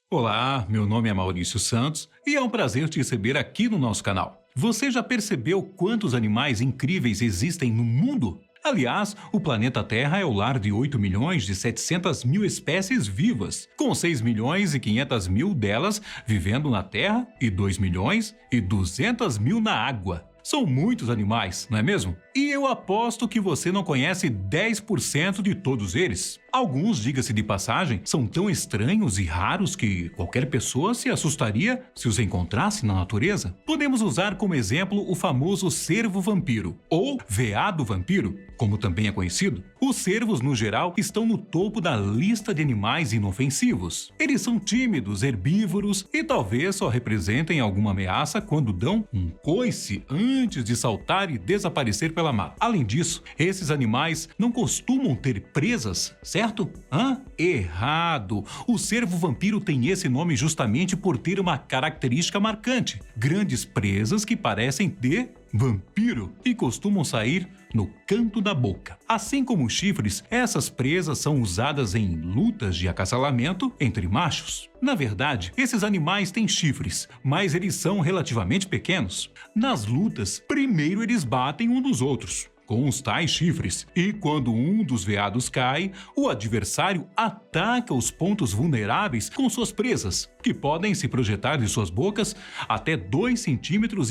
Olá, meu nome é Maurício Santos e é um prazer te receber aqui no nosso canal. Você já percebeu quantos animais incríveis existem no mundo? Aliás, o planeta Terra é o lar de 8 milhões de 700 mil espécies vivas, com 6 milhões e 500 mil delas vivendo na Terra e 2 milhões e 200 mil na água. São muitos animais, não é mesmo? E eu aposto que você não conhece 10% de todos eles. Alguns, diga-se de passagem, são tão estranhos e raros que qualquer pessoa se assustaria se os encontrasse na natureza. Podemos usar como exemplo o famoso cervo-vampiro, ou veado-vampiro, como também é conhecido. Os cervos, no geral, estão no topo da lista de animais inofensivos. Eles são tímidos, herbívoros e talvez só representem alguma ameaça quando dão um coice antes de saltar e desaparecer pela mata. Além disso, esses animais não costumam ter presas, certo? Errado! O cervo-vampiro tem esse nome justamente por ter uma característica marcante: grandes presas que parecem de vampiro e costumam sair no canto da boca. Assim como os chifres, essas presas são usadas em lutas de acasalamento entre machos. Na verdade, esses animais têm chifres, mas eles são relativamente pequenos. Nas lutas, primeiro eles batem um dos outros com os tais chifres, e quando um dos veados cai, o adversário ataca os pontos vulneráveis com suas presas, que podem se projetar de suas bocas até 2,5 centímetros.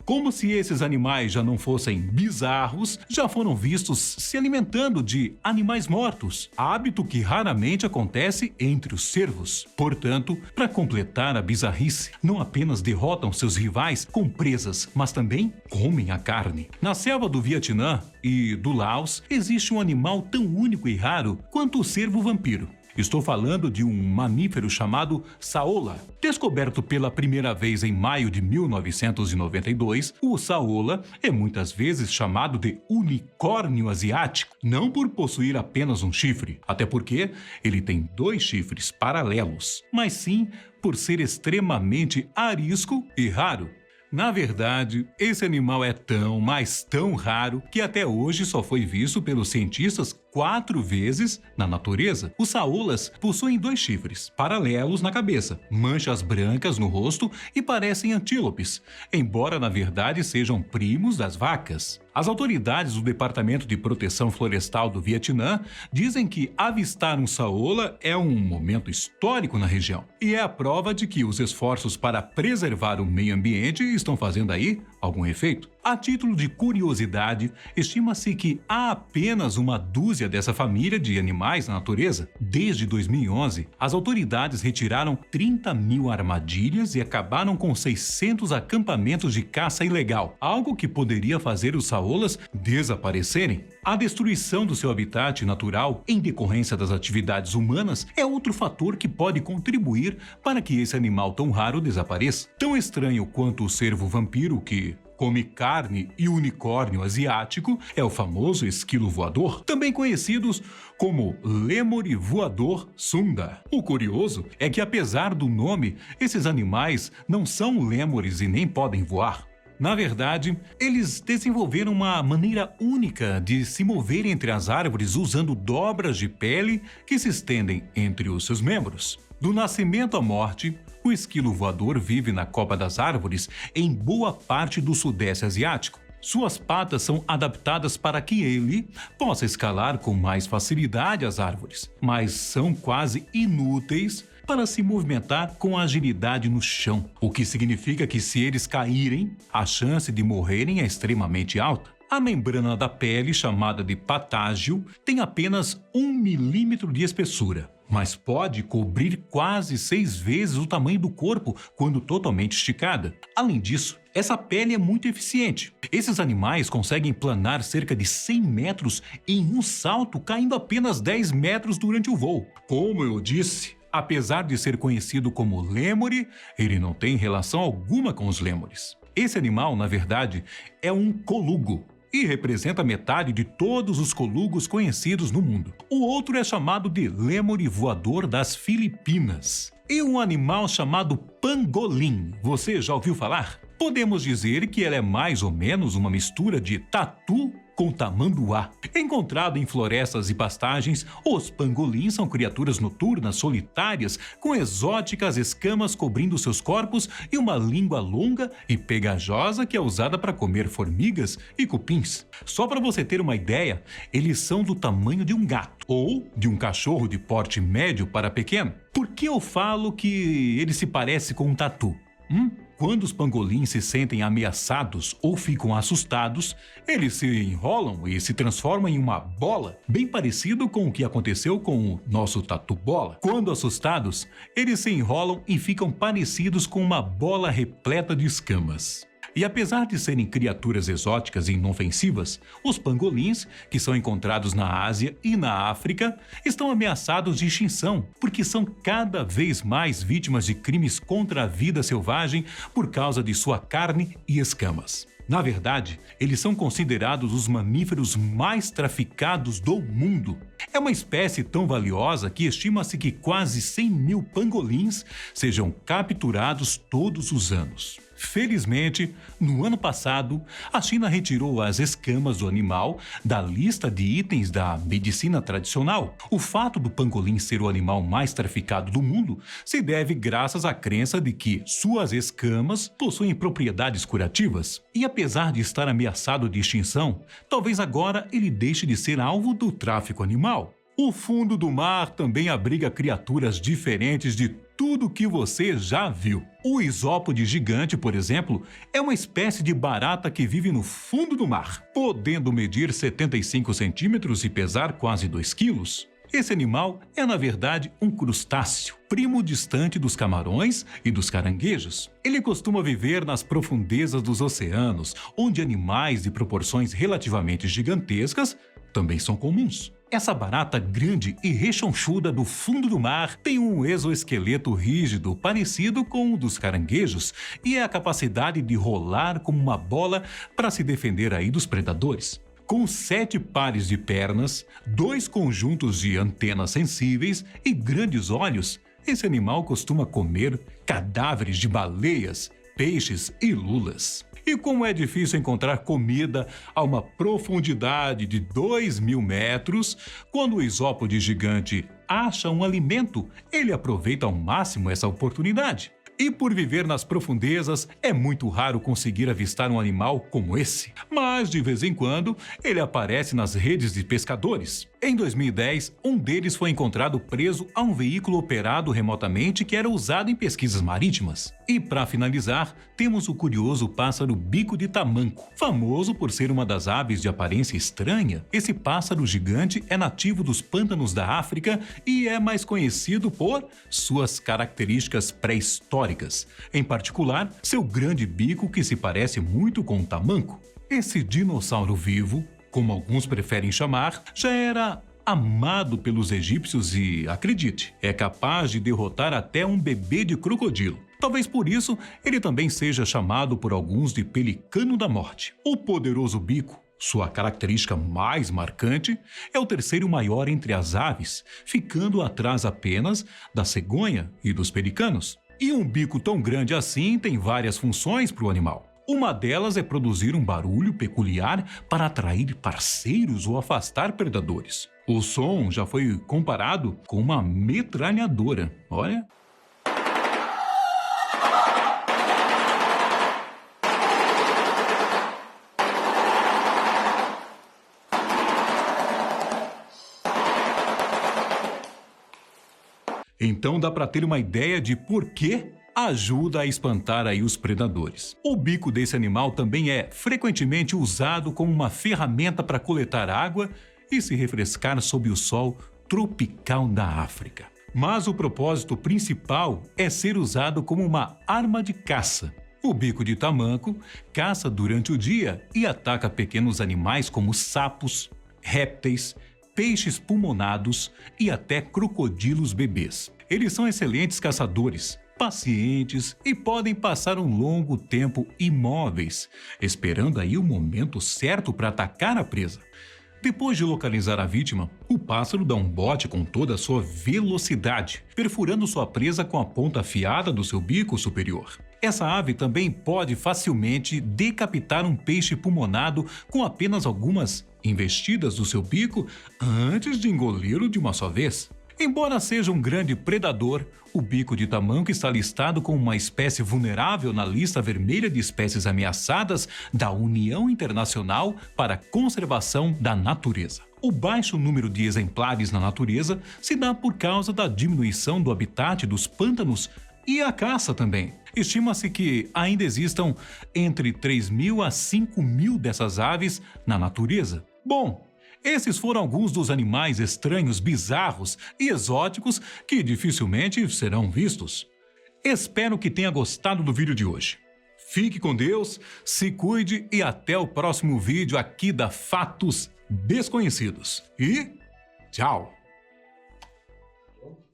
Como se esses animais já não fossem bizarros, já foram vistos se alimentando de animais mortos, hábito que raramente acontece entre os cervos. Portanto, para completar a bizarrice, não apenas derrotam seus rivais com presas, mas também comem a carne. Na selva do Vietnã e do Laos, existe um animal tão único e raro quanto o cervo-vampiro. Estou falando de um mamífero chamado saola. Descoberto pela primeira vez em maio de 1992, o saola é muitas vezes chamado de unicórnio asiático, não por possuir apenas um chifre, até porque ele tem 2 chifres paralelos, mas sim por ser extremamente arisco e raro. Na verdade, esse animal é tão, mas tão raro que até hoje só foi visto pelos cientistas 4 vezes na natureza. Os saolas possuem 2 chifres paralelos na cabeça, manchas brancas no rosto e parecem antílopes, embora na verdade sejam primos das vacas. As autoridades do Departamento de Proteção Florestal do Vietnã dizem que avistar um saola é um momento histórico na região e é a prova de que os esforços para preservar o meio ambiente estão fazendo aí algum efeito. A título de curiosidade, estima-se que há apenas uma dúzia dessa família de animais na natureza. Desde 2011, as autoridades retiraram 30 mil armadilhas e acabaram com 600 acampamentos de caça ilegal, algo que poderia fazer os saolas desaparecerem. A destruição do seu habitat natural em decorrência das atividades humanas é outro fator que pode contribuir para que esse animal tão raro desapareça. Tão estranho quanto o cervo-vampiro, que come carne, e o unicórnio asiático é o famoso esquilo voador, também conhecidos como lêmure voador sunda. O curioso é que, apesar do nome, esses animais não são lêmures e nem podem voar. Na verdade, eles desenvolveram uma maneira única de se mover entre as árvores usando dobras de pele que se estendem entre os seus membros. Do nascimento à morte, o esquilo voador vive na copa das árvores em boa parte do Sudeste Asiático. Suas patas são adaptadas para que ele possa escalar com mais facilidade as árvores, mas são quase inúteis para se movimentar com agilidade no chão, o que significa que, se eles caírem, a chance de morrerem é extremamente alta. A membrana da pele, chamada de patágio, tem apenas 1 milímetro de espessura, mas pode cobrir quase 6 vezes o tamanho do corpo quando totalmente esticada. Além disso, essa pele é muito eficiente. Esses animais conseguem planar cerca de 100 metros em um salto, caindo apenas 10 metros durante o voo. Como eu disse, apesar de ser conhecido como lêmure, ele não tem relação alguma com os lêmures. Esse animal, na verdade, é um colugo e representa metade de todos os colugos conhecidos no mundo. O outro é chamado de lêmure voador das Filipinas. E um animal chamado pangolim, você já ouviu falar? Podemos dizer que ela é mais ou menos uma mistura de tatu com tamanduá. Encontrado em florestas e pastagens, os pangolins são criaturas noturnas solitárias com exóticas escamas cobrindo seus corpos e uma língua longa e pegajosa que é usada para comer formigas e cupins. Só para você ter uma ideia, eles são do tamanho de um gato ou de um cachorro de porte médio para pequeno. Por que eu falo que ele se parece com um tatu? Quando os pangolins se sentem ameaçados ou ficam assustados, eles se enrolam e se transformam em uma bola, bem parecido com o que aconteceu com o nosso tatu-bola. Quando assustados, eles se enrolam e ficam parecidos com uma bola repleta de escamas. E apesar de serem criaturas exóticas e inofensivas, os pangolins, que são encontrados na Ásia e na África, estão ameaçados de extinção, porque são cada vez mais vítimas de crimes contra a vida selvagem por causa de sua carne e escamas. Na verdade, eles são considerados os mamíferos mais traficados do mundo. É uma espécie tão valiosa que estima-se que quase 100 mil pangolins sejam capturados todos os anos. Felizmente, no ano passado, a China retirou as escamas do animal da lista de itens da medicina tradicional. O fato do pangolim ser o animal mais traficado do mundo se deve graças à crença de que suas escamas possuem propriedades curativas. E apesar de estar ameaçado de extinção, talvez agora ele deixe de ser alvo do tráfico animal. O fundo do mar também abriga criaturas diferentes de tudo que você já viu. O isópode gigante, por exemplo, é uma espécie de barata que vive no fundo do mar, podendo medir 75 centímetros e pesar quase 2 quilos. Esse animal é, na verdade, um crustáceo, primo distante dos camarões e dos caranguejos. Ele costuma viver nas profundezas dos oceanos, onde animais de proporções relativamente gigantescas também são comuns. Essa barata grande e rechonchuda do fundo do mar tem um exoesqueleto rígido parecido com o dos caranguejos e a capacidade de rolar como uma bola para se defender aí dos predadores. Com 7 pares de pernas, 2 conjuntos de antenas sensíveis e grandes olhos, esse animal costuma comer cadáveres de baleias, peixes e lulas. E como é difícil encontrar comida a uma profundidade de 2.000 metros, quando o isópode gigante acha um alimento, ele aproveita ao máximo essa oportunidade. E por viver nas profundezas, é muito raro conseguir avistar um animal como esse. Mas, de vez em quando, ele aparece nas redes de pescadores. Em 2010, um deles foi encontrado preso a um veículo operado remotamente que era usado em pesquisas marítimas. E, para finalizar, temos o curioso pássaro bico de tamanco. Famoso por ser uma das aves de aparência estranha, esse pássaro gigante é nativo dos pântanos da África e é mais conhecido por suas características pré-históricas. Em particular, seu grande bico que se parece muito com o tamanco. Esse dinossauro vivo, como alguns preferem chamar, já era amado pelos egípcios e, acredite, é capaz de derrotar até um bebê de crocodilo. Talvez por isso ele também seja chamado por alguns de pelicano da morte. O poderoso bico, sua característica mais marcante, é o terceiro maior entre as aves, ficando atrás apenas da cegonha e dos pelicanos. E um bico tão grande assim tem várias funções para o animal. Uma delas é produzir um barulho peculiar para atrair parceiros ou afastar predadores. O som já foi comparado com uma metralhadora. Olha. Então dá para ter uma ideia de por que ajuda a espantar aí os predadores. O bico desse animal também é frequentemente usado como uma ferramenta para coletar água e se refrescar sob o sol tropical da África. Mas o propósito principal é ser usado como uma arma de caça. O bico de tamanco caça durante o dia e ataca pequenos animais como sapos, répteis, peixes pulmonados e até crocodilos bebês. Eles são excelentes caçadores, pacientes e podem passar um longo tempo imóveis, esperando aí o momento certo para atacar a presa. Depois de localizar a vítima, o pássaro dá um bote com toda a sua velocidade, perfurando sua presa com a ponta afiada do seu bico superior. Essa ave também pode facilmente decapitar um peixe pulmonado com apenas algumas investidas do seu bico antes de engoli-lo de uma só vez. Embora seja um grande predador, o bico de tamanco está listado como uma espécie vulnerável na lista vermelha de espécies ameaçadas da União Internacional para a Conservação da Natureza. O baixo número de exemplares na natureza se dá por causa da diminuição do habitat dos pântanos e a caça também. Estima-se que ainda existam entre 3.000 a 5.000 dessas aves na natureza. Bom, esses foram alguns dos animais estranhos, bizarros e exóticos que dificilmente serão vistos. Espero que tenha gostado do vídeo de hoje. Fique com Deus, se cuide e até o próximo vídeo aqui da Fatos Desconhecidos. E tchau!